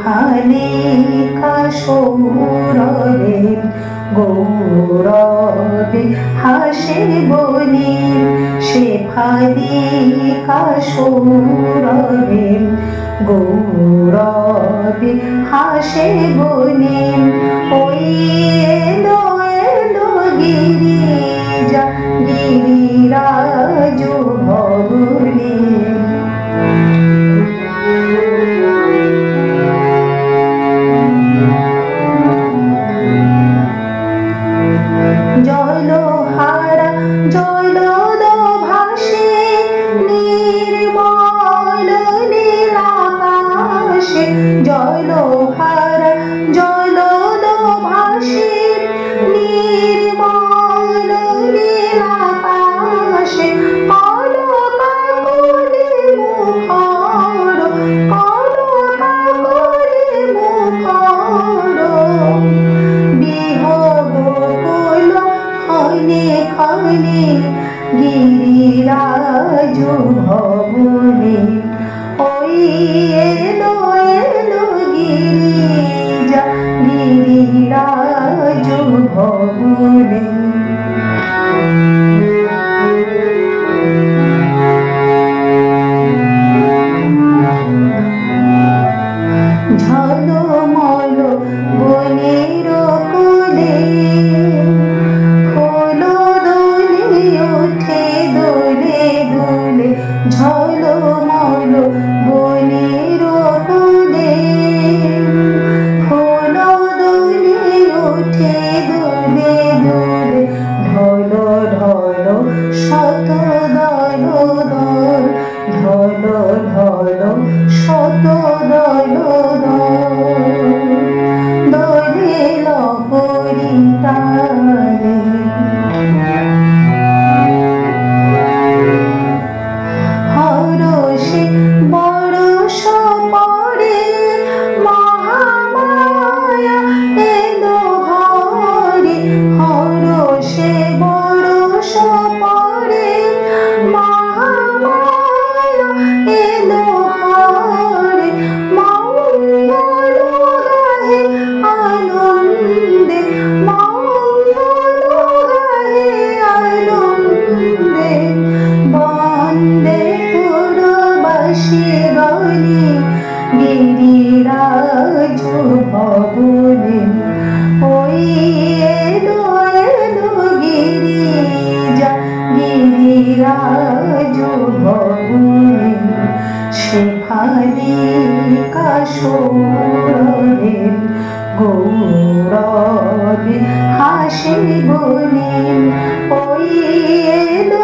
ফালিকা সৌরভে গৌরবে হাসে বলি সে ফালিকা সৌরভে গৌরবে হাসে বলি ওই এলো এলো গিরিজা গিরিরাজ ভবনে জলহারা জলদ ভাসে নির্মল নীল আকাশে জলহারা জলদ ভাসে নির্মল নীল আকাশে কলকাকলি মুখর কলকাকলি মুখর খনে খনে গিরিরাজ ভবনে ওই এলো এলো গিরিজা গিরিরাজ ভবনে ঝলমল বনের কোলে ঝলমল বনের কোলে ফুল দোলে ওঠে দোলে দোলে ঢল ঢল শত দল দল ঢল ঢল শত দল দল দোলে লহরী তালে হরষে বরষ পড়ে মহামায়া এলো ঘরে হরষে বরষ পড়ে মহামায়া এলো ঘরে মঙ্গল গাহে আনন্দে মঙ্গল গাহে আনন্দে বন্দে গলি গিরিরাজ ভবনে ওই এলো এলো গিরিজা গিরিরাজ ভবনে সে ফালিকা সৌরভে গৌরবে হাসে বলি ওই এলো